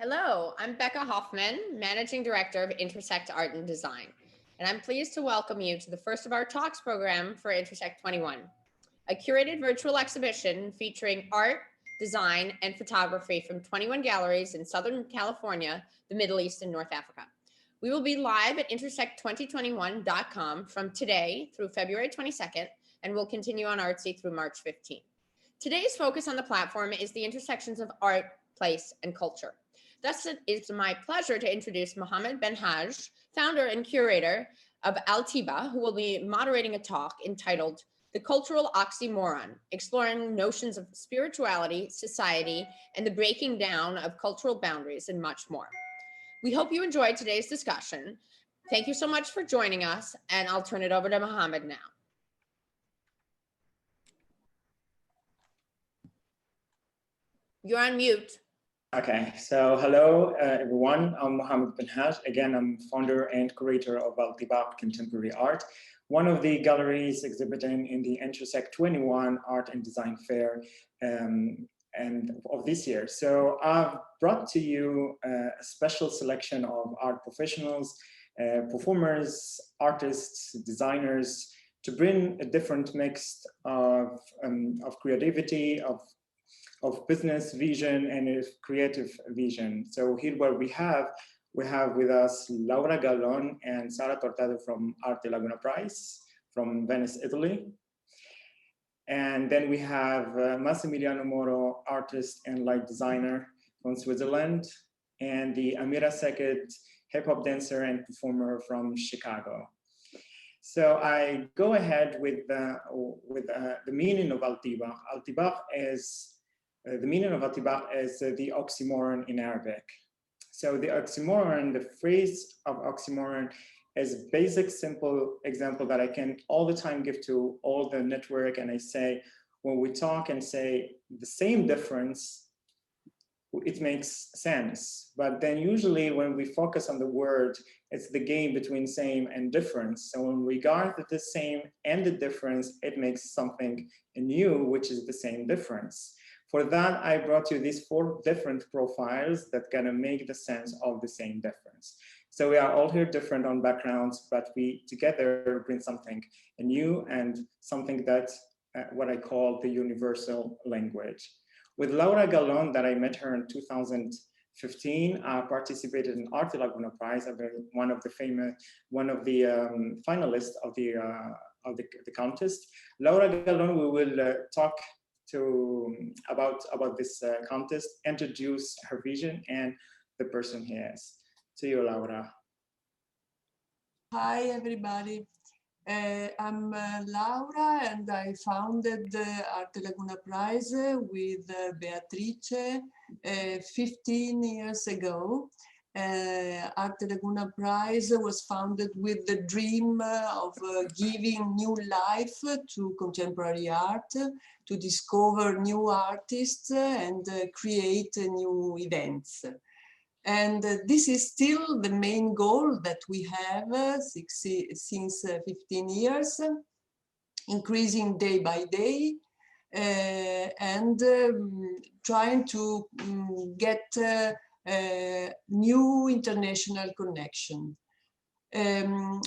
Hello, I'm Becca Hoffman, Managing Director of Intersect Art and Design, and I'm pleased to welcome you to the first of our talks program for Intersect 21, a curated virtual exhibition featuring art, design, and photography from 21 galleries in Southern California, the Middle East, and North Africa. We will be live at intersect2021.com from today through February 22nd, and will continue on Artsy through March 15th. Today's focus on the platform is the intersections of art, place, and culture. Thus, it is my pleasure to introduce Mohamed Benhadj, founder and curator of Al-Tiba9, who will be moderating a talk entitled The Cultural Oxymoron, Exploring Notions of Spirituality, Society, and the Breaking Down of Cultural Boundaries, and much more. We hope you enjoyed today's discussion. Thank you so much for joining us, and I'll turn it over to Mohamed now. You're on mute. Okay, so hello everyone, I'm Mohamed Benhadj. Again, I'm founder and curator of Al-Tiba9 Contemporary Art, one of the galleries exhibiting in the Intersect 21 Art and Design Fair and of this year. So I've brought to you a special selection of art professionals, performers, artists, designers, to bring a different mix of creativity, of business vision and a creative vision. So here where we have with us Laura Gallon and Sara Tortato from Arte Laguna Prize from Venice, Italy. And then we have Massimiliano Moro, artist and light designer from Switzerland, and the Amirah Sackett, hip hop dancer and performer from Chicago. So I go ahead with the meaning of Al-Tiba9. Al-Tiba9 is the meaning of Al-Tiba9 is the oxymoron in Arabic. So the oxymoron, the phrase of oxymoron, is a basic, simple example that I can all the time give to all the network. And I say, when we talk and say the same difference, it makes sense. But then usually when we focus on the word, it's the game between same and difference. So when we guard the same and the difference, it makes something new, which is the same difference. For that, I brought you these 4 different profiles that gonna make the sense of the same difference. So we are all here different on backgrounds, but we together bring something new and something that what I call the universal language. With Laura Gallon, that I met her in 2015, I participated in Arte Laguna Prize, one of the finalists of the contest. Laura Gallon, we will talk about this contest, introduce her vision and the person he is. To you, Laura. Hi, everybody. I'm Laura, and I founded the Arte Laguna Prize with Beatrice 15 years ago. Arte Laguna Prize was founded with the dream of giving new life to contemporary art, to discover new artists and create new events. And this is still the main goal that we have since 15 years, increasing day by day and trying to get new international connection.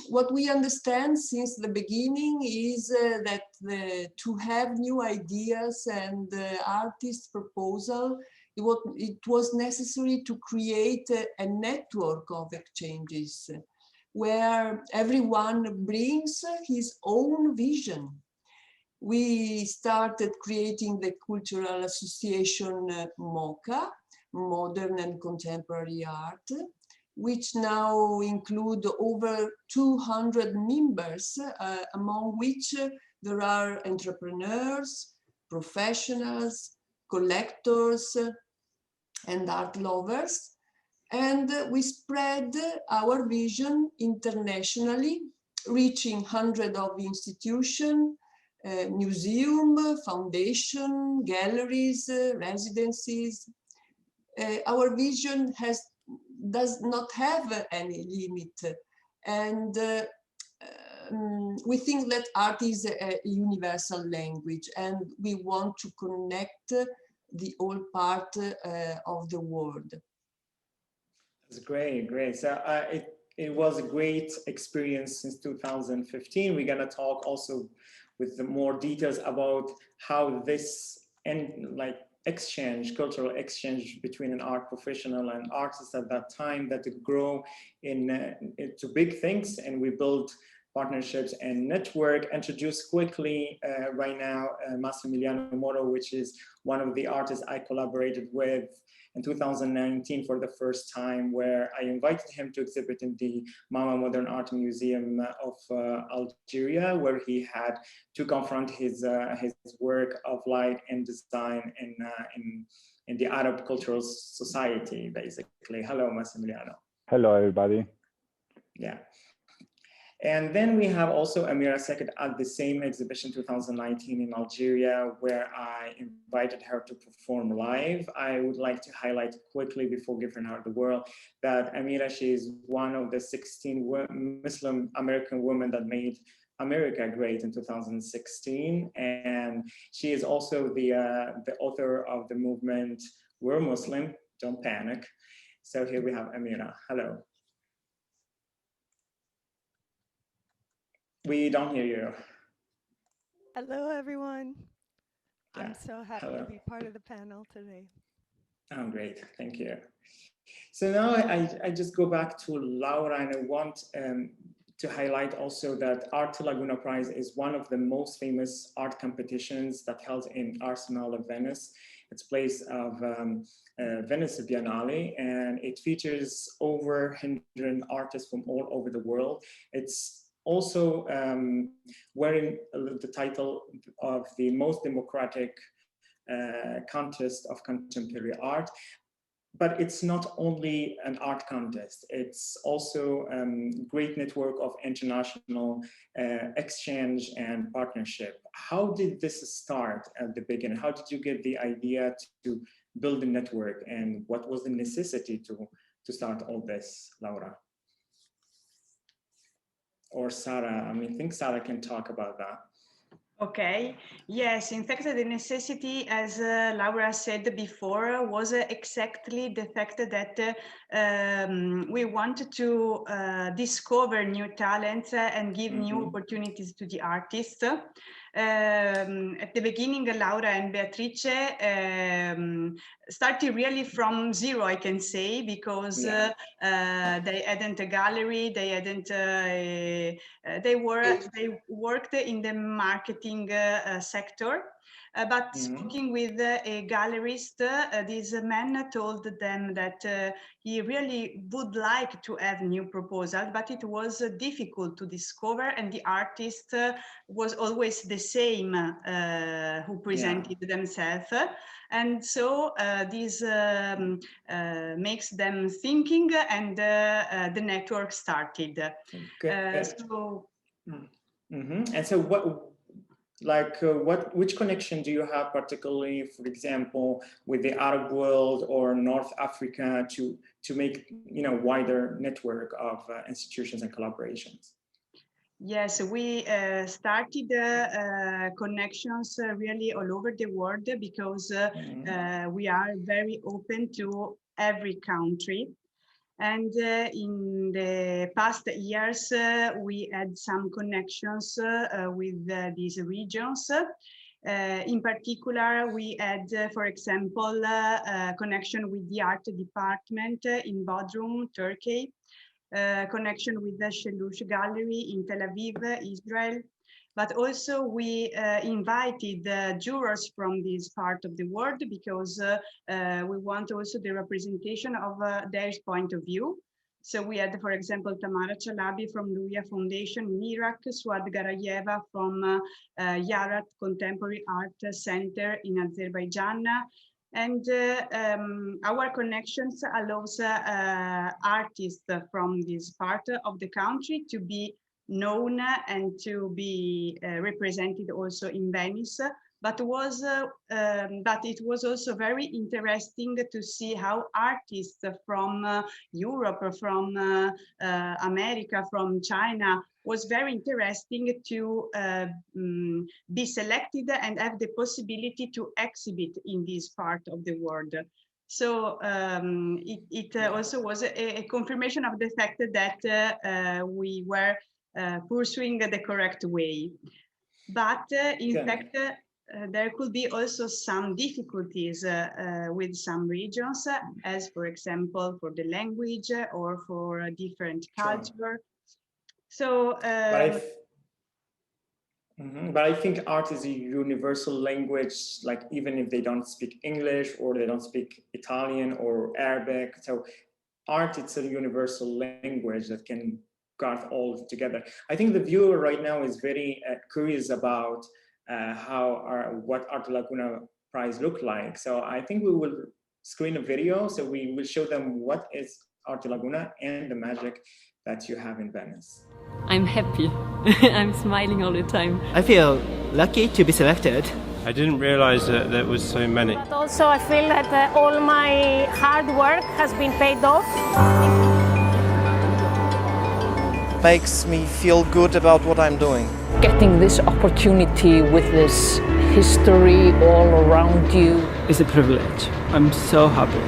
What we understand since the beginning is that to have new ideas and artist proposal, it was necessary to create a network of exchanges where everyone brings his own vision. We started creating the cultural association MOCA, Modern and Contemporary Art, which now include over 200 members, among which there are entrepreneurs, professionals, collectors, and art lovers. And we spread our vision internationally, reaching hundreds of institutions, museums, foundations, galleries, residencies. Our vision does not have any limit. And we think that art is a universal language, and we want to connect the whole part of the world. That's great, great. So it was a great experience since 2015. We're gonna talk also with the more details about how this like cultural exchange between an art professional and artist at that time, that it grow into big things, and we built partnerships and network. Introduce quickly right now Massimiliano Moro, which is one of the artists I collaborated with in 2019 for the first time, where I invited him to exhibit in the Mama Modern Art Museum of Algeria, where he had to confront his work of light and design in the Arab Cultural Society, basically. Hello, Massimiliano. Hello, everybody. Yeah. And then we have also Amirah Sackett at the same exhibition 2019 in Algeria, where I invited her to perform live. I would like to highlight quickly before giving her the word that Amirah, she is one of the 16 Muslim American women that made America great in 2016. And she is also the author of the movement, We're Muslim, Don't Panic. So here we have Amirah. Hello. We don't hear you. Hello, everyone. Yeah. I'm so happy to be part of the panel today. Oh, great. Thank you. So now I just go back to Laura, and I want to highlight also that Arte Laguna Prize is one of the most famous art competitions that held in Arsenal of Venice. It's place of Venice Biennale, and it features over 100 artists from all over the world. It's also wearing the title of the most democratic contest of contemporary art. But it's not only an art contest, it's also a great network of international exchange and partnership. How did this start at the beginning? How did you get the idea to build a network, and what was the necessity to start all this, Laura? Or Sara, I think Sara can talk about that. Okay, yes, in fact, the necessity, as Laura said before, was exactly the fact that we wanted to discover new talents and give new opportunities to the artists. At the beginning, Laura and Beatrice started really from zero, I can say, because they hadn't a gallery, they hadn't, they worked in the marketing sector. But speaking with a gallerist, this man told them that he really would like to have new proposals, but it was difficult to discover, and the artist was always the same who presented themselves. And so this makes them thinking, and the network started. And so which connection do you have, particularly, for example, with the Arab world or North Africa, to make wider network of institutions and collaborations? Yes, we started connections really all over the world, because we are very open to every country. And in the past years, we had some connections with these regions. In particular, we had, for example, a connection with the art department in Bodrum, Turkey, connection with the Shelush Gallery in Tel Aviv, Israel. But also we invited jurors from this part of the world, because we want also the representation of their point of view. So we had, for example, Tamara Chalabi from Luria Foundation in Iraq, Suad Garayeva from Yarat Contemporary Art Center in Azerbaijan. And our connections allows artists from this part of the country to be known and to be represented also in Venice. But it was also very interesting to see how artists from Europe, from America, from China, was very interesting to be selected and have the possibility to exhibit in this part of the world. So it also was a confirmation of the fact that we were pursuing the correct way. But in fact, there could be also some difficulties with some regions, as for example, for the language or for a different culture. So, but I think art is a universal language, like even if they don't speak English or they don't speak Italian or Arabic. So art, it's a universal language that can guard all together. I think the viewer right now is very curious about what Arte Laguna Prize look like. So I think we will screen a video. So we will show them what is Arte Laguna and the magic that you have in Venice. I'm happy. I'm smiling all the time. I feel lucky to be selected. I didn't realize that there was so many. But also I feel that all my hard work has been paid off. Makes me feel good about what I'm doing. Getting this opportunity with this history all around you is a privilege. I'm so happy.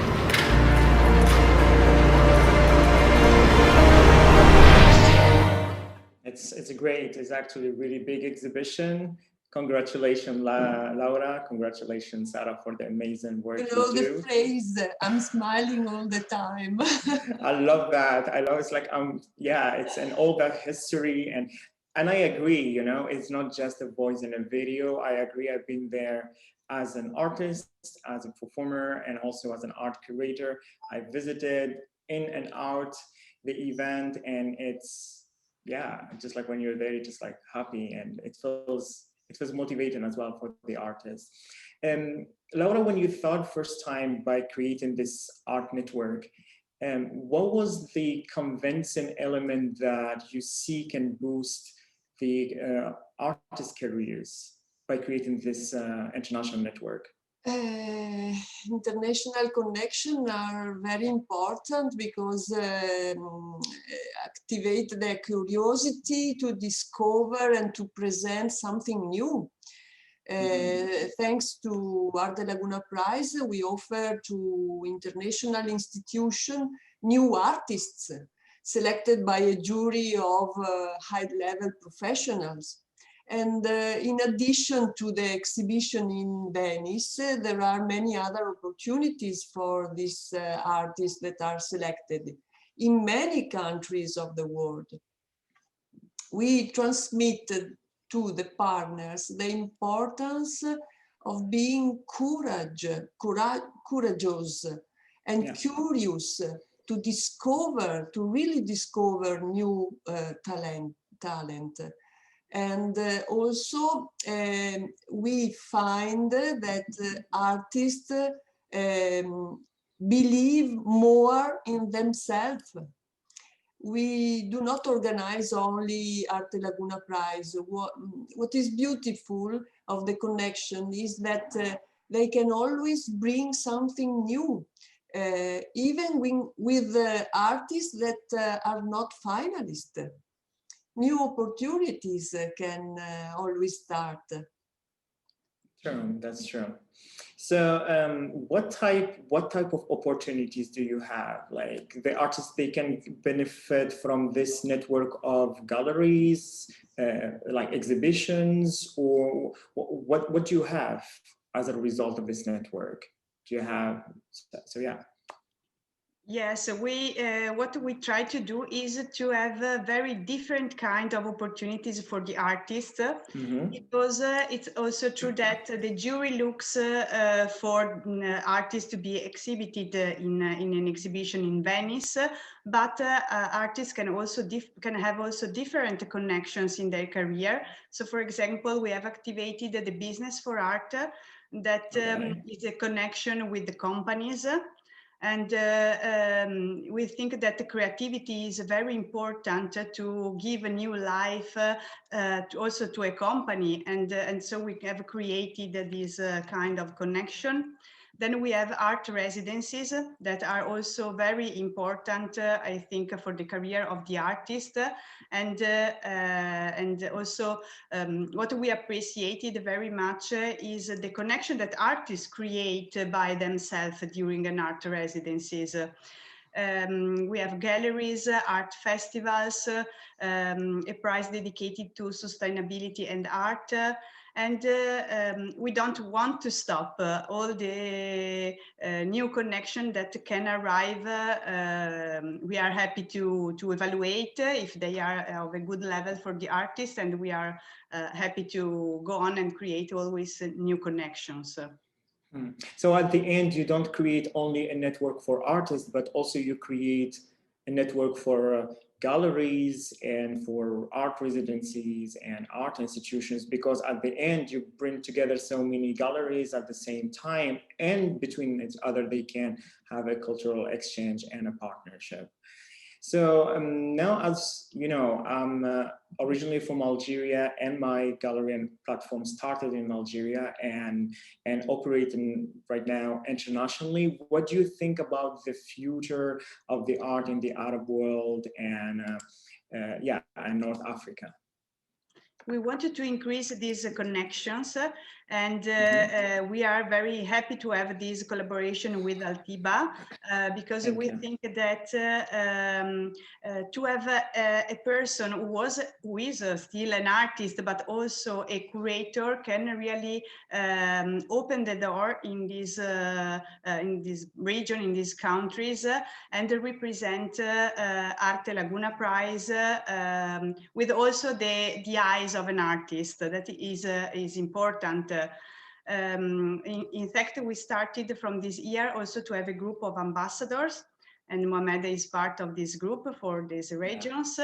It's great. It's actually a really big exhibition. Congratulations, Laura. Congratulations, Sara, for the amazing work you do. The phrase, I'm smiling all the time. I love that. I love it's like, yeah, it's an all about history. And I agree, you know, it's not just a voice in a video. I agree. I've been there as an artist, as a performer, and also as an art curator. I visited in and out the event, and it's, yeah, just like when you're there, you're just like happy, and it feels motivating as well for the artist. Laura, when you thought first time by creating this art network, what was the convincing element that you see can boost the artist careers by creating this international network? International connections are very important because activate their curiosity to discover and to present something new. Thanks to Arte Laguna Prize, we offer to international institutions new artists selected by a jury of high-level professionals. And in addition to the exhibition in Venice, there are many other opportunities for these artists that are selected in many countries of the world. We transmitted to the partners the importance of being courageous and curious to discover, to really discover new talent. And also we find that artists believe more in themselves. We do not organize only Arte Laguna Prize. What is beautiful of the connection is that they can always bring something new, even with artists that are not finalists. New opportunities can always start. True, that's true. So what type of opportunities do you have? Like the artists, they can benefit from this network of galleries, like exhibitions, or what do you have as a result of this network? Do you have, so yeah. Yes, what we try to do is to have a very different kind of opportunities for the artists, because it's also true that the jury looks for artists to be exhibited in an exhibition in Venice, but artists can also have also different connections in their career. So, for example, we have activated the Business for Art, that is a connection with the companies. And we think that the creativity is very important to give a new life also to a company. And so we have created this kind of connection. Then we have art residencies that are also very important, I think, for the career of the artist. And also what we appreciated very much is the connection that artists create by themselves during an art residencies. We have galleries, art festivals, a prize dedicated to sustainability and art. And we don't want to stop all the new connection that can arrive. We are happy to evaluate if they are of a good level for the artist, and we are happy to go on and create always new connections. So at the end, you don't create only a network for artists, but also you create a network for galleries and for art residencies and art institutions, because at the end you bring together so many galleries at the same time, and between each other they can have a cultural exchange and a partnership. So now, as you know, I'm originally from Algeria, and my gallery and platform started in Algeria and operating right now internationally. What do you think about the future of the art in the Arab world and and North Africa? We wanted to increase these connections, and we are very happy to have this collaboration with Al-Tiba, because we think that to have a person who is still an artist, but also a curator, can really open the door in this region, in these countries, and represent Arte Laguna Prize with also the eyes of an artist. That is important. In fact, we started from this year also to have a group of ambassadors, and Mohamed is part of this group for these regions.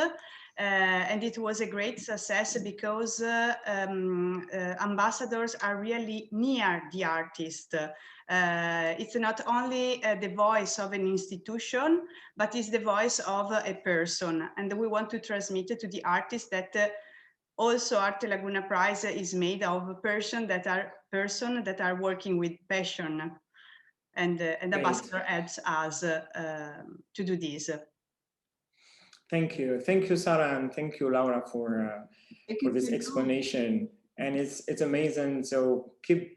And it was a great success because ambassadors are really near the artist. It's not only the voice of an institution, but it's the voice of a person. And we want to transmit to the artist that also Arte Laguna Prize is made of person that are working with passion, and ambassador helps us to do this. Thank you, Sara, and thank you, Laura, for this explanation. And it's amazing. So keep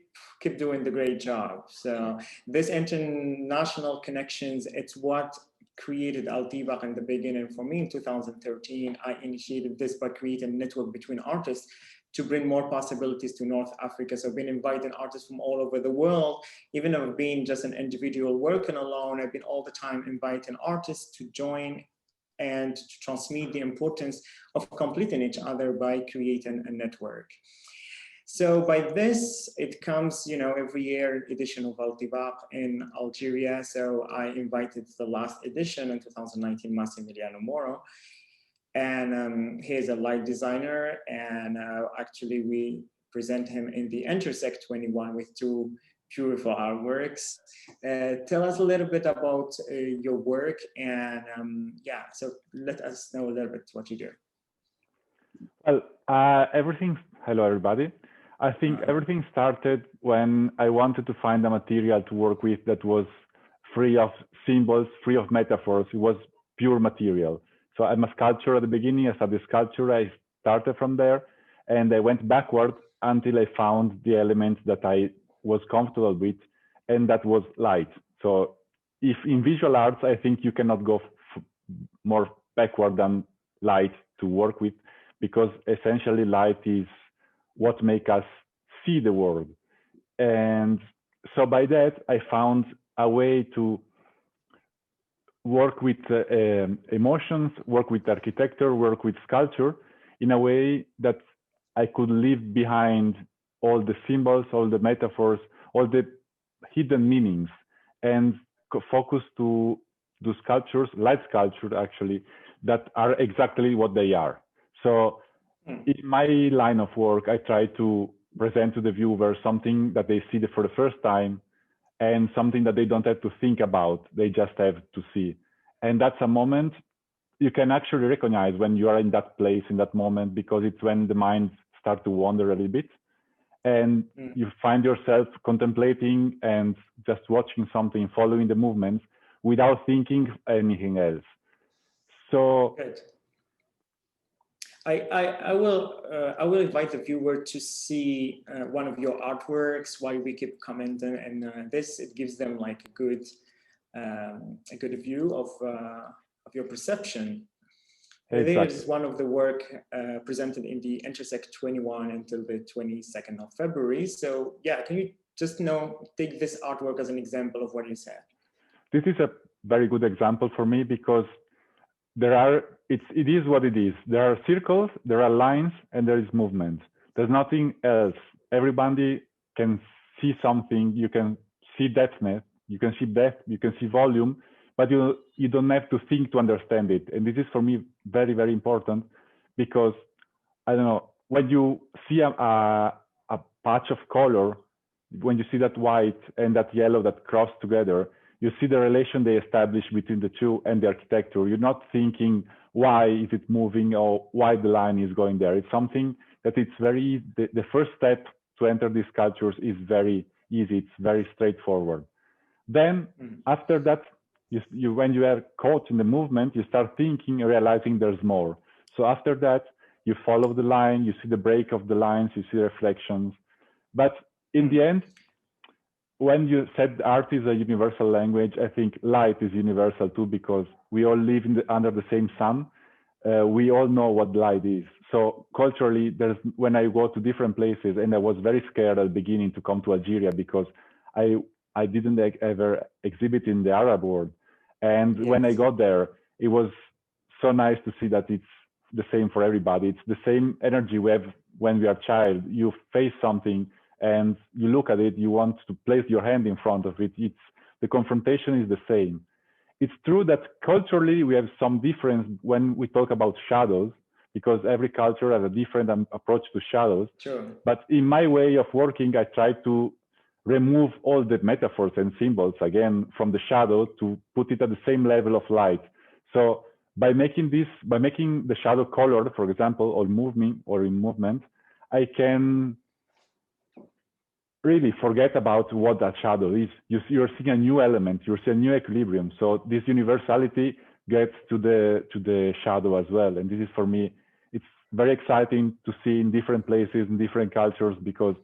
doing the great job. So this international connections, it's what created Al-Tiba in the beginning. For me in 2013, I initiated this by creating a network between artists to bring more possibilities to North Africa. So I've been inviting artists from all over the world. Even though I've been just an individual working alone, I've been all the time inviting artists to join and to transmit the importance of completing each other by creating a network. So by this, it comes, every year edition of Al-Tiba in Algeria. So I invited the last edition in 2019, Massimiliano Moro. And he is a light designer. And actually we present him in the Intersect 21 with 2 beautiful artworks. Tell us a little bit about your work, and so let us know a little bit what you do. Well, hello everybody. I think everything started when I wanted to find a material to work with that was free of symbols, free of metaphors. It was pure material. So I'm a sculptor at the beginning. I studied sculpture. I started from there, and I went backward until I found the element that I was comfortable with, and that was light. So if in visual arts, I think you cannot go more backward than light to work with, because essentially light is what makes us see the world. And so by that, I found a way to work with emotions, work with architecture, work with sculpture in a way that I could leave behind all the symbols, all the metaphors, all the hidden meanings, and focus to do sculptures, light sculpture actually, that are exactly what they are. So in my line of work, I try to present to the viewer something that they see for the first time, and something that they don't have to think about, they just have to see. And that's a moment you can actually recognize when you are in that place, in that moment, because it's when the mind starts to wander a little bit. and you find yourself contemplating and just watching something, following the movements without thinking anything else. So good. I will invite the viewer to see one of your artworks while we keep commenting, and this, it gives them like a good view of your perception. Exactly. There is one of the work presented in the Intersect 21 until the 22nd of February. So yeah, can you just take this artwork as an example of what you said? This is a very good example for me because it is what it is. There are circles, there are lines, and there is movement. There's nothing else. Everybody can see something. You can see depthness, you can see depth, you can see volume, but you don't have to think to understand it. And this is for me very, very important because, I don't know, when you see a patch of color, when you see that white and that yellow that cross together, you see the relation they establish between the two and the architecture. You're not thinking why is it moving or why the line is going there. It's something that it's very, the first step to enter these sculptures is very easy. It's very straightforward. Then after that, when you are caught in the movement, you start thinking, realizing there's more. So after that, you follow the line, you see the break of the lines, you see reflections. But in the end, when you said art is a universal language, I think light is universal too, because we all live under the same sun. We all know what light is. So culturally, when I go to different places, and I was very scared at the beginning to come to Algeria because I didn't ever exhibit in the Arab world. And when I got there, it was so nice to see that it's the same for everybody. It's the same energy we have when we are a child. You face something and you look at it, you want to place your hand in front of it. The confrontation is the same. It's true that culturally we have some difference when we talk about shadows, because every culture has a different approach to shadows. Sure. But in my way of working, I try to remove all the metaphors and symbols again from the shadow to put it at the same level of light. So by making the shadow colored, for example, or in movement, I can really forget about what that shadow is. You're seeing a new element, you're seeing a new equilibrium. So this universality gets to the shadow as well. And this is, for me, it's very exciting to see in different places, in different cultures, because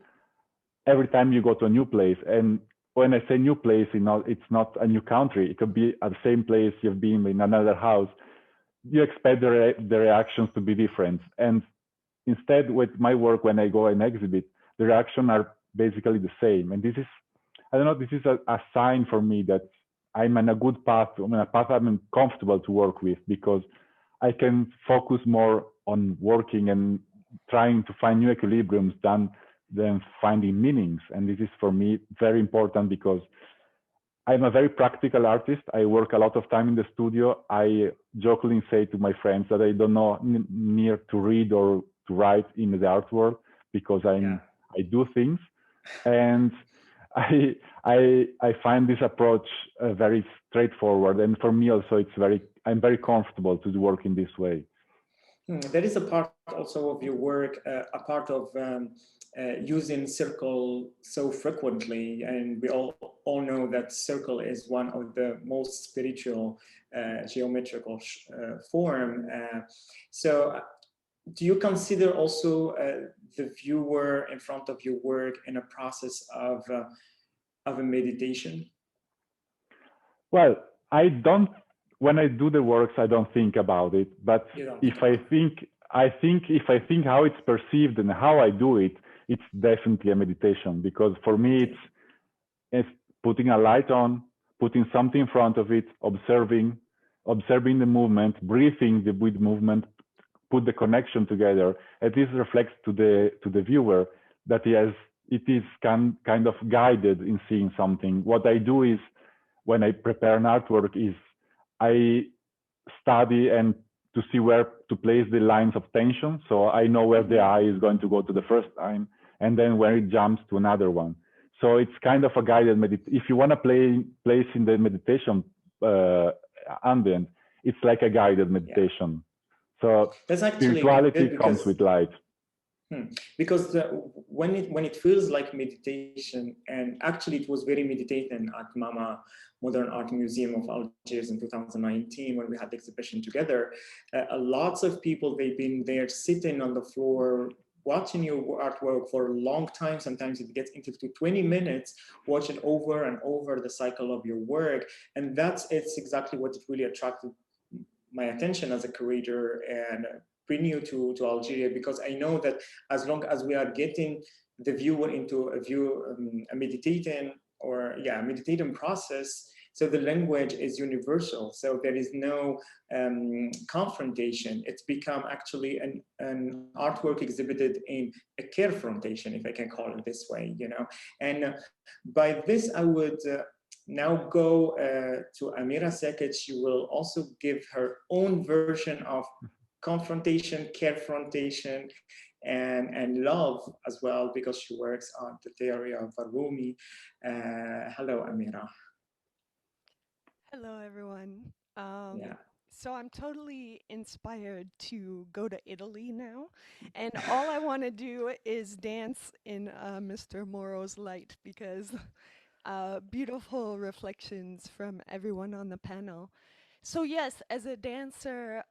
every time you go to a new place, and when I say new place, it's not a new country. It could be at the same place you've been in another house. You expect the reactions to be different. And instead, with my work, when I go and exhibit, the reactions are basically the same. And this is, I don't know, this is a sign for me that I'm on a good path. I'm on a path I'm comfortable to work with, because I can focus more on working and trying to find new equilibriums than finding meanings. And this is, for me, very important, because I'm a very practical artist. I work a lot of time in the studio. I jokingly say to my friends that I don't know near to read or to write in the art world, because I do things. And I find this approach very straightforward. And for me also, I'm very comfortable to work in this way. There is a part also of your work, a part of using circle so frequently, and we all know that circle is one of the most spiritual geometrical form. So do you consider also the viewer in front of your work in a process of a meditation? Well, when I do the works, I don't think about it. But if I think how it's perceived and how I do it, it's definitely a meditation. Because for me, it's putting a light on, putting something in front of it, observing the movement, breathing with movement, put the connection together. And this reflects to the viewer that it is kind of guided in seeing something. What I do is, when I prepare an artwork, is I study and to see where to place the lines of tension. So I know where the eye is going to go to the first time, and then where it jumps to another one. So it's kind of a guided meditation. If you want to place in the meditation ambient, it's like a guided meditation. So that's actually spirituality comes with light. Because when it feels like meditation, and actually it was very meditating at Mama Modern Art Museum of Algiers in 2019 when we had the exhibition together. Lots of people, they've been there sitting on the floor watching your artwork for a long time. Sometimes it gets into 20 minutes, watching over and over the cycle of your work. And it's exactly what really attracted my attention as a curator and bring you to Algeria, because I know that as long as we are getting the viewer into a meditating process, so the language is universal. So there is no confrontation. It's become actually an artwork exhibited in a carefrontation, if I can call it this way, you know. And by this, I would now go to Amirah Sackett. She will also give her own version of confrontation, carefrontation, and love as well, because she works on the theory of Rumi. Hello, Amirah. Hello, everyone. So I'm totally inspired to go to Italy now. And all I want to do is dance in Mr. Moro's light, because beautiful reflections from everyone on the panel. So yes, as a dancer,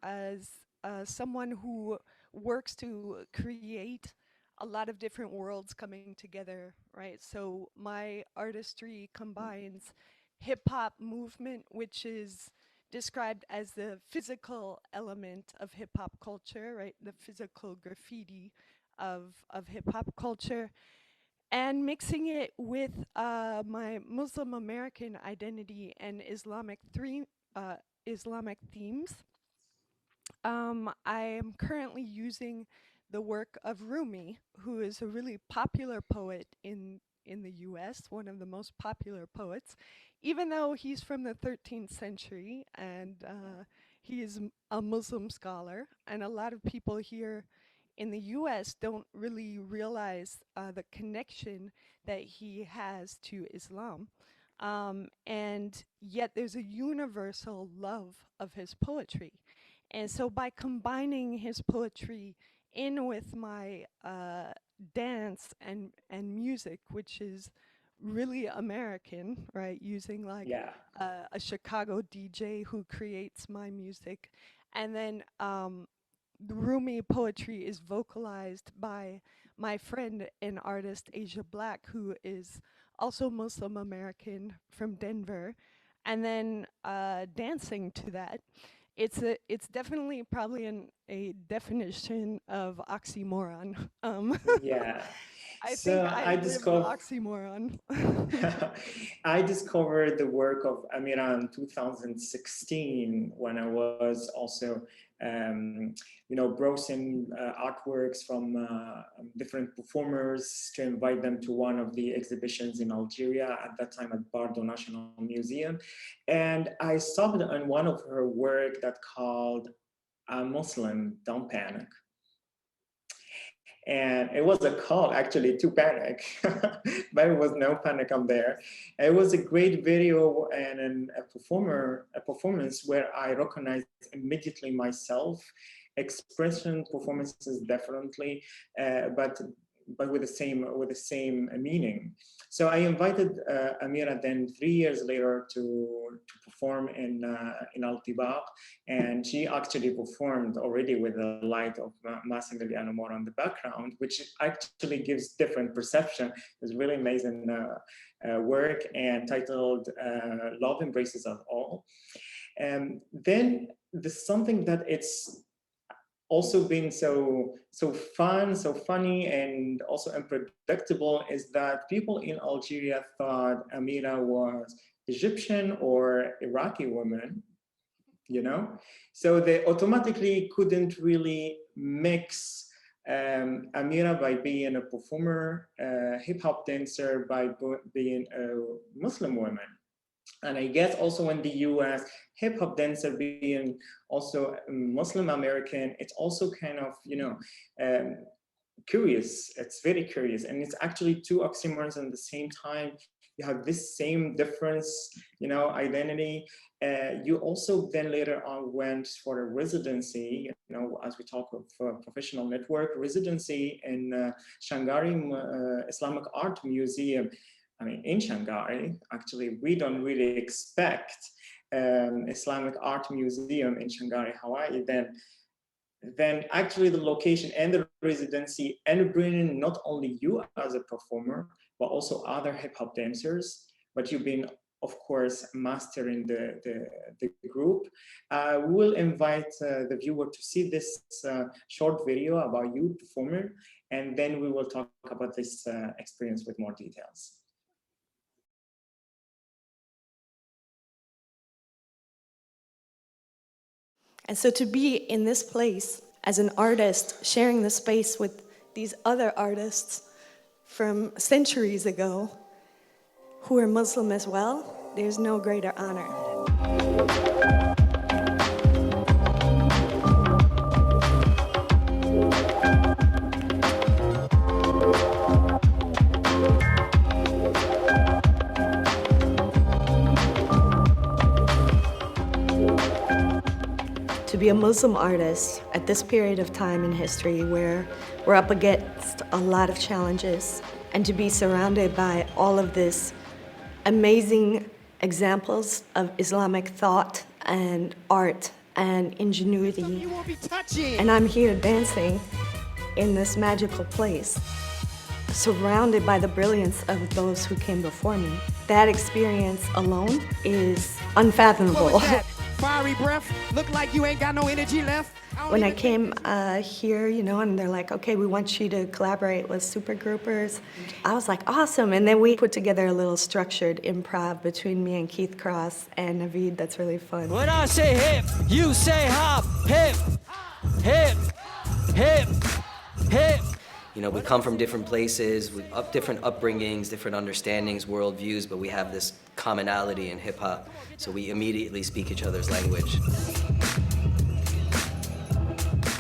as someone who works to create a lot of different worlds coming together, right? So my artistry combines hip-hop movement, which is described as the physical element of hip-hop culture, right? The physical graffiti of hip-hop culture, and mixing it with my Muslim American identity and Islamic themes. I am currently using the work of Rumi, who is a really popular poet in the US, one of the most popular poets, even though he's from the 13th century, and he is a Muslim scholar, and a lot of people here in the US don't really realize the connection that he has to Islam. And yet there's a universal love of his poetry. And so by combining his poetry in with my dance and music, which is really American, right? Using like a Chicago DJ who creates my music. And then the Rumi poetry is vocalized by my friend and artist Asia Black, who is also Muslim American from Denver. And then dancing to that, it's definitely probably a definition of oxymoron. I think I discovered oxymoron. I discovered the work of Amirah in 2016 when I was also, browsing artworks from different performers to invite them to one of the exhibitions in Algeria at that time at Bardo National Museum. And I stumbled on one of her work that called "I'm Muslim, Don't Panic." And it was a call actually to panic, but there was no panic on there. It was a great video and a performance where I recognized immediately myself. Expression performances definitely, but with the same meaning. So I invited Amirah then 3 years later to perform in Al-Tiba9, and she actually performed already with the light of Massimiliano Moro in the background, which actually gives different perception. It's really amazing work, and titled "Love Embraces Us All." And then there's something that it's also been so fun, so funny, and also unpredictable is that people in Algeria thought Amirah was Egyptian or Iraqi woman, you know? So they automatically couldn't really mix Amirah by being a performer, hip hop dancer by being a Muslim woman. And I guess also in the US, hip hop dancer being also Muslim American, it's also kind of, curious. It's very curious. And it's actually two oxymorons at the same time. you have this same difference, you know, identity. You also then later on went for a residency, you know, as we talk of professional network, residency in Shanghai Islamic Art Museum. I mean, in Shanghai, actually, we don't really expect Islamic Art Museum in Shanghai, Hawaii, then actually the location and the residency and bringing not only you as a performer, but also other hip hop dancers, but you've been, of course, mastering the group. We will invite the viewer to see this short video about you performing, and then we will talk about this experience with more details. And so to be in this place as an artist, sharing the space with these other artists from centuries ago who are Muslim as well, there's no greater honor. To be a Muslim artist at this period of time in history where we're up against a lot of challenges, and to be surrounded by all of this amazing examples of Islamic thought and art and ingenuity. And I'm here dancing in this magical place, surrounded by the brilliance of those who came before me. That experience alone is unfathomable. Fiery breath, look like you ain't got no energy left. When I came here, you know, and they're like, okay, we want you to collaborate with supergroupers. I was like, awesome. And then we put together a little structured improv between me and Keith Cross and Naveed that's really fun. When I say hip, you say hop. Hip, hip, hip, hip. You know, we come from different places, we have different upbringings, different understandings, worldviews, but we have this commonality in hip hop, so we immediately speak each other's language.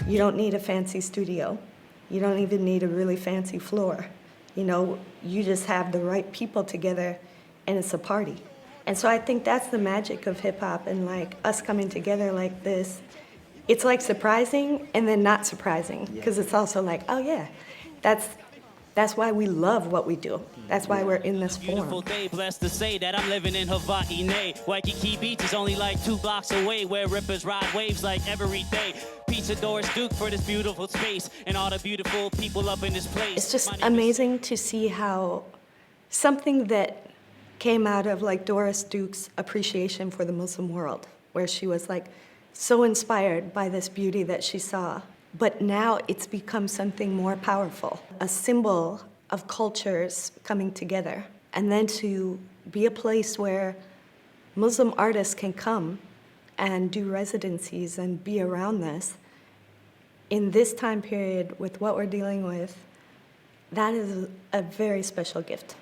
You don't need a fancy studio. You don't even need a really fancy floor. You know, you just have the right people together and it's a party. And so I think that's the magic of hip hop and like us coming together like this. It's like surprising and then not surprising, because it's also like, oh yeah, that's why we love what we do. That's why we're in this form. Beautiful day, blessed to say that I'm living in Hawaii, nay. Waikiki Beach is only like 2 blocks away, where rippers ride waves like every day. Pizza Doris Duke for this beautiful space and all the beautiful people up in this place. It's just amazing to see how something that came out of like Doris Duke's appreciation for the Muslim world, where she was like so inspired by this beauty that she saw. But now it's become something more powerful, a symbol of cultures coming together. And then to be a place where Muslim artists can come and do residencies and be around this, in this time period with what we're dealing with, that is a very special gift.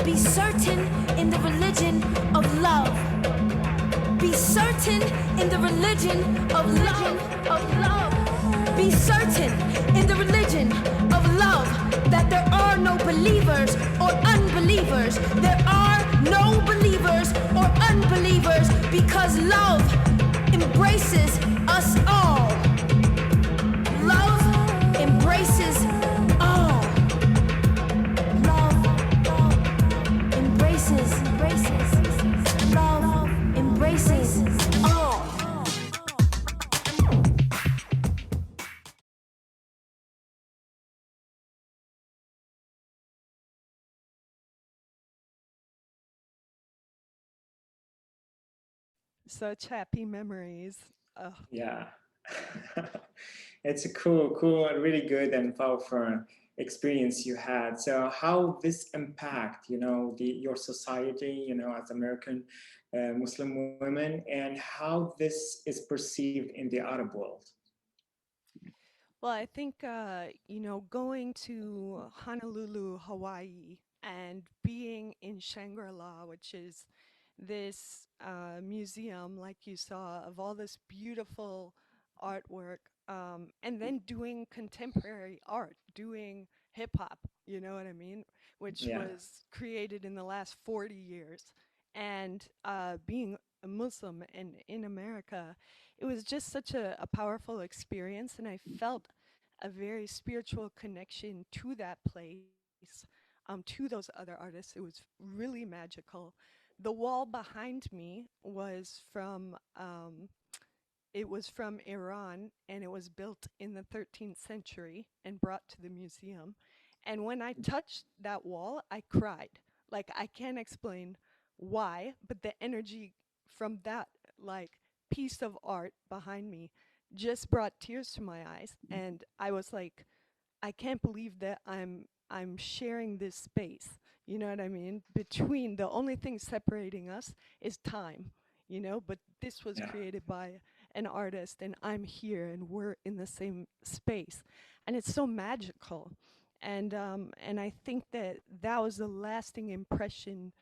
Be certain in the religion of love. Be certain in the religion of love, Be certain in the religion of love that there are no believers or unbelievers. There are no believers or unbelievers because love embraces us all. Love embraces all. Love embraces. Love embraces all. Such happy memories. Oh. Yeah, it's a cool, and really good and powerful experience you had. So how this impact, you know, your society, you know, as American Muslim women, and how this is perceived in the Arab world? Well, I think, you know, going to Honolulu, Hawaii, and being in Shangri-La, which is this museum, like you saw, of all this beautiful artwork, and then doing contemporary art, doing hip hop you know what I mean? Which was created in the last 40 years. And being a Muslim and in America, it was just such a powerful experience. And I felt a very spiritual connection to that place, to those other artists. It was really magical. The wall behind me was from it was from Iran, and it was built in the 13th century and brought to the museum. And when I touched that wall, I cried. Like, I can't explain why, but the energy from that, like, piece of art behind me just brought tears to my eyes. And I was like, I can't believe that I'm sharing this space. You know what I mean? Between the only thing separating us is time, you know, but this was created by an artist, and I'm here, and we're in the same space, and it's so magical. And I think that that was the lasting impression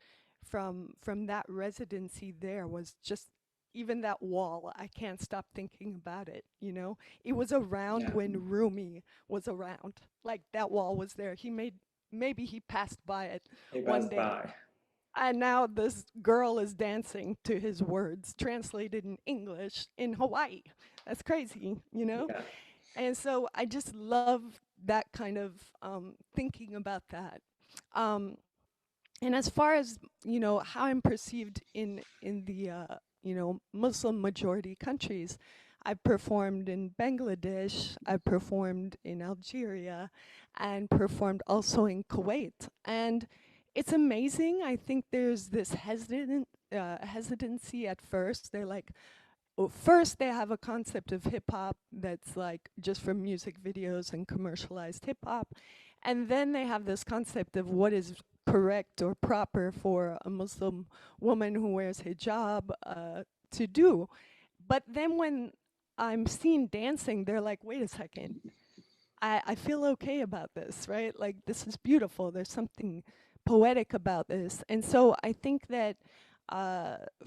from that residency. There was just even that wall. I can't stop thinking about it. You know, it was around when Rumi was around. Like, that wall was there. Maybe he passed by it one day. And now this girl is dancing to his words, translated in English in Hawaii. That's crazy, you know? Yeah. And so I just love that kind of thinking about that. And as far as, you know, how I'm perceived in the, you know, Muslim majority countries, I've performed in Bangladesh, I've performed in Algeria, and performed also in Kuwait. And it's amazing. I think there's this hesitancy at first. They're like, well, first they have a concept of hip hop that's like just from music videos and commercialized hip hop. And then they have this concept of what is correct or proper for a Muslim woman who wears hijab to do. But then when I'm seen dancing, they're like, wait a second, I feel okay about this, right? Like, this is beautiful. There's something poetic about this. And so I think that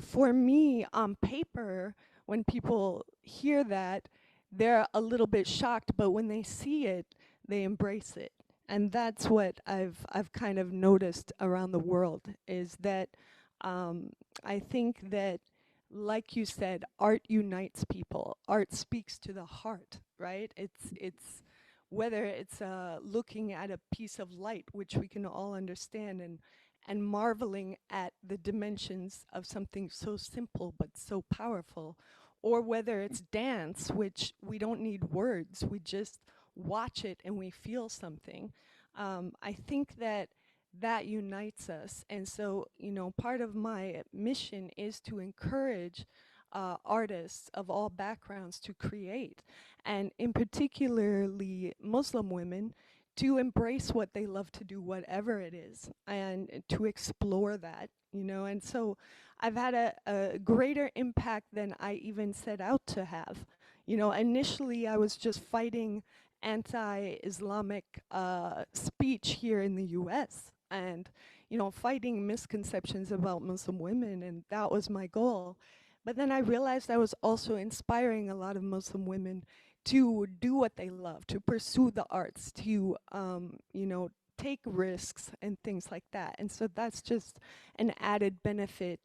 for me, on paper, when people hear that, they're a little bit shocked, but when they see it, they embrace it. And that's what I've kind of noticed around the world, is that I think that, like you said, art unites people. Art speaks to the heart, right? It's whether it's looking at a piece of light, which we can all understand, and marveling at the dimensions of something so simple but so powerful, or whether it's dance, which we don't need words, we just watch it and we feel something. I think that unites us. And so, you know, part of my mission is to encourage artists of all backgrounds to create, and in particularly Muslim women, to embrace what they love to do, whatever it is, and to explore that, you know. And so I've had a greater impact than I even set out to have. You know, initially I was just fighting anti-Islamic speech here in the US, and, you know, fighting misconceptions about Muslim women, and that was my goal. But then I realized I was also inspiring a lot of Muslim women to do what they love, to pursue the arts, to, you know, take risks and things like that. And so that's just an added benefit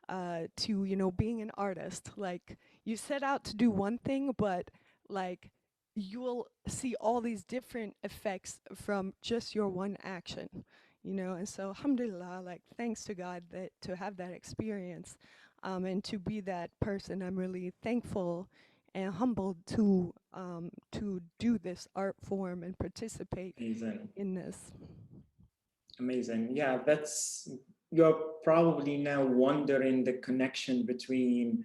to, you know, being an artist. Like, you set out to do one thing, but like, you'll see all these different effects from just your one action, you know. And so alhamdulillah, like, thanks to God that to have that experience and to be that person. I'm really thankful and humbled to do this art form and participate in this. Amazing. Yeah, you're probably now wondering the connection between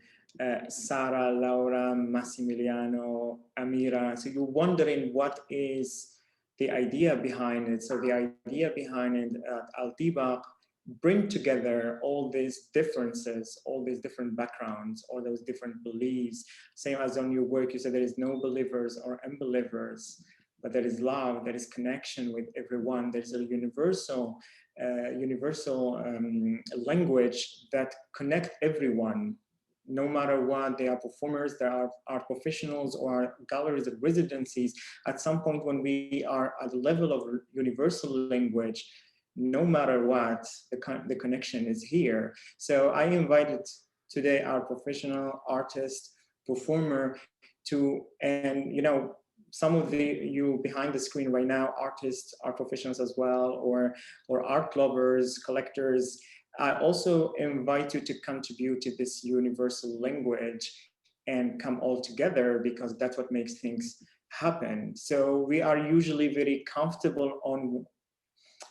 Sara, Laura, Massimiliano, Amirah. So you're wondering what is the idea behind it. So the idea behind it at Al-Tiba, bring together all these differences, all these different backgrounds, all those different beliefs. Same as on your work, you said there is no believers or unbelievers, but there is love, there is connection with everyone. There's a universal language that connects everyone no matter what, they are performers, they are art professionals or galleries and residencies. At some point when we are at the level of universal language, no matter what, the connection is here. So I invited today our professional artist, performer and some of you behind the screen right now, artists, art professionals as well, or art lovers, collectors. I also invite you to contribute to this universal language and come all together, because that's what makes things happen. So we are usually very comfortable on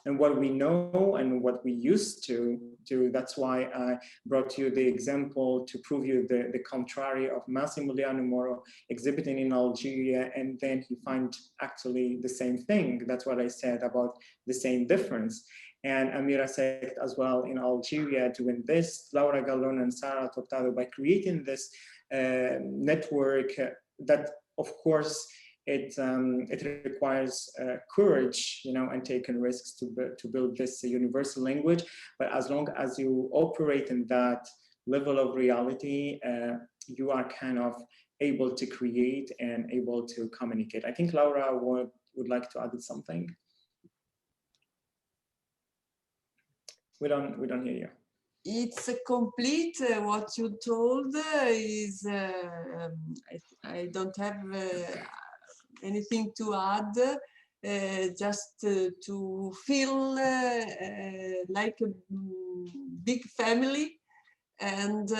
what we know and what we used to do. That's why I brought you the example to prove you the contrary of Massimiliano Moro exhibiting in Algeria, and then he found actually the same thing. That's what I said about the same difference. And Amirah Sackett as well in Algeria doing this, Laura Gallon and Sara Tortato, by creating this network that, of course, it requires courage, and taking risks to build this universal language. But as long as you operate in that level of reality, you are kind of able to create and able to communicate. I think Laura would like to add something. We don't hear you. It's complete. What you told is I don't have anything to add, just to feel like a big family, and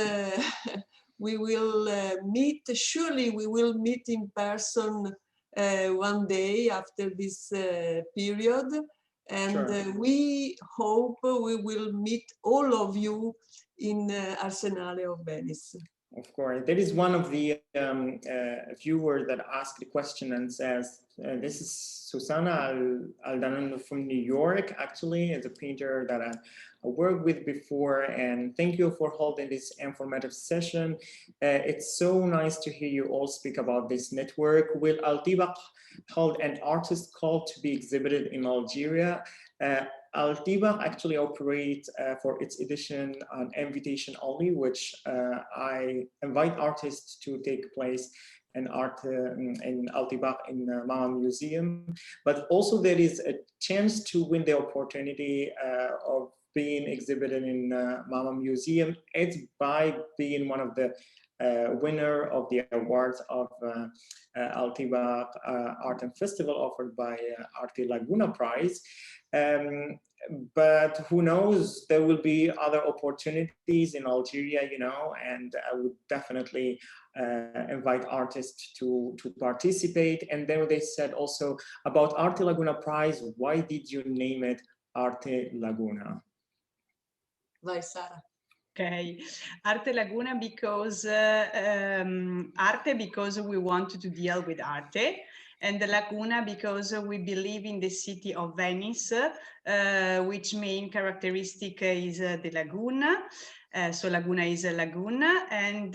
we will meet, surely we will meet in person one day after this period, and Sure. we hope we will meet all of you in Arsenale of Venice. Of course, there is one of the viewers that asked the question and says, this is Susana Aldanano from New York, actually, as a painter that I worked with before, and thank you for holding this informative session. It's so nice to hear you all speak about this network. Will Al-Tiba9 hold an artist call to be exhibited in Algeria? Al-Tiba9 actually operates for its edition on invitation only, which I invite artists to take place in Al-Tiba9 in Mama Museum. But also there is a chance to win the opportunity of being exhibited in Mama Museum. It's by being one of the winner of the awards of Al-Tiba9 Art and Festival offered by Arte Laguna Prize. But who knows, there will be other opportunities in Algeria, and I would definitely invite artists to participate. And then they said also about Arte Laguna Prize, why did you name it Arte Laguna? Vai, Sara. Okay, Arte Laguna because Arte because we wanted to deal with Arte, and the Laguna because we believe in the city of Venice, which main characteristic is the Laguna. So Laguna is a laguna, and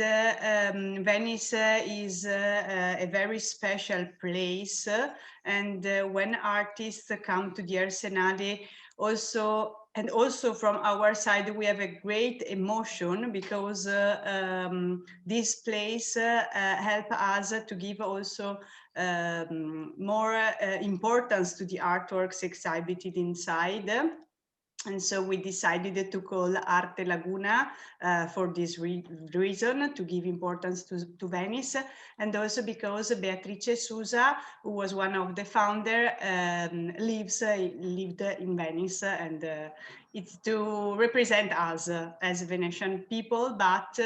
Venice is a very special place. And when artists come to the Arsenale, also from our side, we have a great emotion because this place helps us to give also more importance to the artworks exhibited inside. And so we decided to call Arte Laguna for this reason, to give importance to Venice, and also because Beatrice Sousa, who was one of the founders, lived in Venice, and it's to represent us as Venetian people, but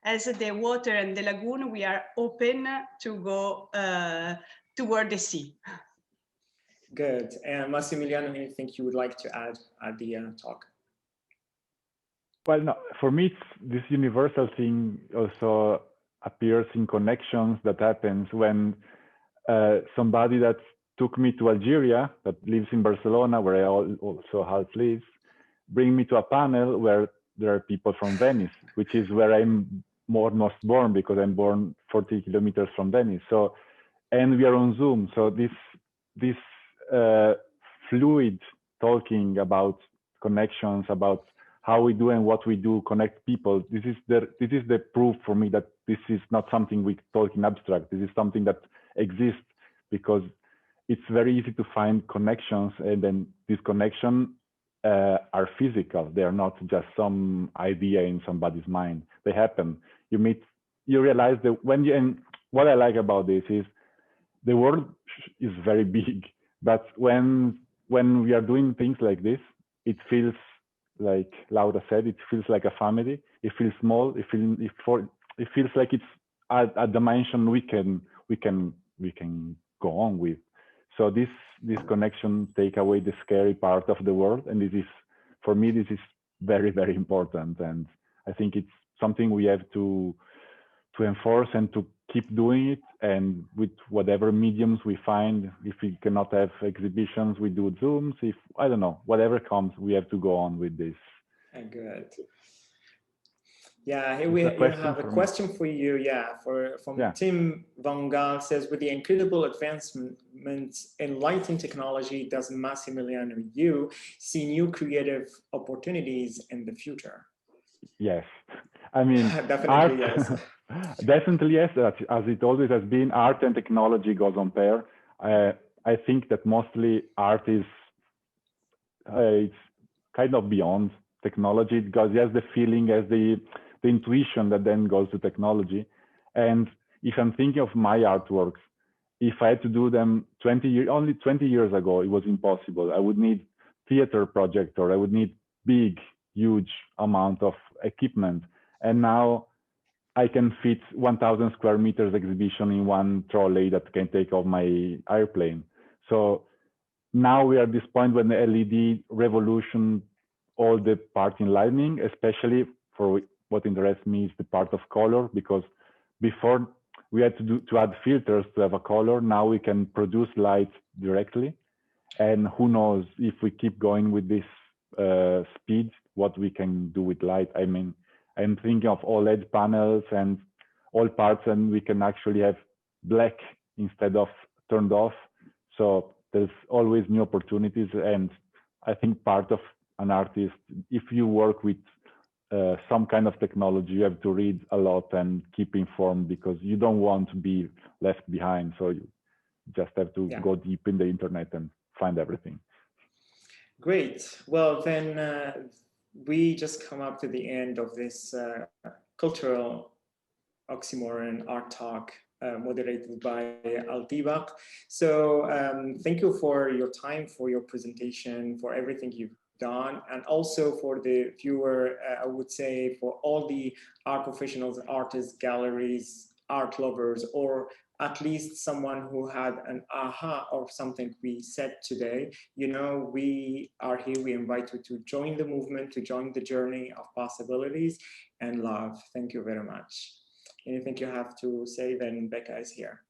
as the water and the lagoon, we are open to go toward the sea. Good. And Massimiliano, anything you would like to add at the talk? Well, no, for me, this universal thing also appears in connections that happens when somebody that took me to Algeria, that lives in Barcelona, where I also half live, bring me to a panel where there are people from Venice, which is where I'm almost born, because I'm born 40 kilometers from Venice. So, and we are on Zoom. So this fluid talking about connections, about how we do and what we do connect people. This is the proof for me that this is not something we talk in abstract. This is something that exists, because it's very easy to find connections, and then these connections are physical. They are not just some idea in somebody's mind. They happen. You meet, you realize that and what I like about this is the world is very big, but when we are doing things like this, it feels, like Laura said, it feels like a family. It feels small. It feels like it's a dimension we can go on with. So this connection take away the scary part of the world, and this is, for me, this is very, very important. And I think it's something we have to enforce and to keep doing it. And with whatever mediums we find, if we cannot have exhibitions, we do Zooms. If, I don't know, whatever comes, we have to go on with this. Good. Yeah, here we have a question for you. Yeah, from Tim Van Gaal says, with the incredible advancements in lighting technology, does Massimiliano, you see new creative opportunities in the future? Yes, I mean, definitely yes. Definitely yes. As it always has been, art and technology goes on pair. I think that mostly art is it's kind of beyond technology, because it has the feeling, has the intuition that then goes to technology. And if I'm thinking of my artworks, if I had to do them only 20 years ago, it was impossible. I would need theater projector. I would need big, huge amount of equipment. And now I can fit 1,000 square meters exhibition in one trolley that can take off my airplane. So now we are at this point when the LED revolution all the part in lighting, especially for what interests me is the part of color, because before we had to add filters to have a color. Now we can produce light directly. And who knows, if we keep going with this speed, what we can do with light. I mean, I'm thinking of OLED panels and all parts, and we can actually have black instead of turned off. So there's always new opportunities. And I think part of an artist, if you work with some kind of technology, you have to read a lot and keep informed, because you don't want to be left behind. So you just have to go deep in the internet and find everything. Great. Well, then we just come up to the end of this cultural oxymoron art talk moderated by Al-Tiba9. So thank you for your time, for your presentation, for everything you've done, and also for the viewer, I would say for all the art professionals, artists, galleries, art lovers, or at least someone who had an aha of something we said today. You know, we are here, we invite you to join the movement, to join the journey of possibilities and love. Thank you very much. Anything you have to say, then Becca is here.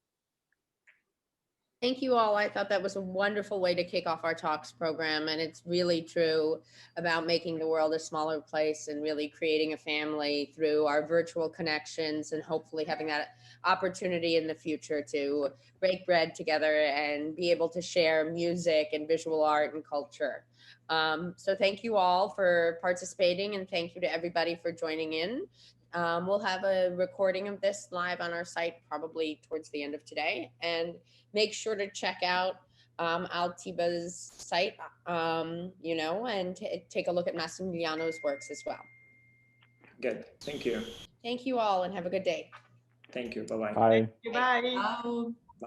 Thank you all. I thought that was a wonderful way to kick off our talks program. And it's really true about making the world a smaller place and really creating a family through our virtual connections, and hopefully having that opportunity in the future to break bread together and be able to share music and visual art and culture. So thank you all for participating, and thank you to everybody for joining in. We'll have a recording of this live on our site probably towards the end of today, and make sure to check out Al-Tiba's site, you know, and take a look at Massimiliano's works as well. Good. Thank you. Thank you all, and have a good day. Thank you. Bye-bye. Bye. Bye. Ciao.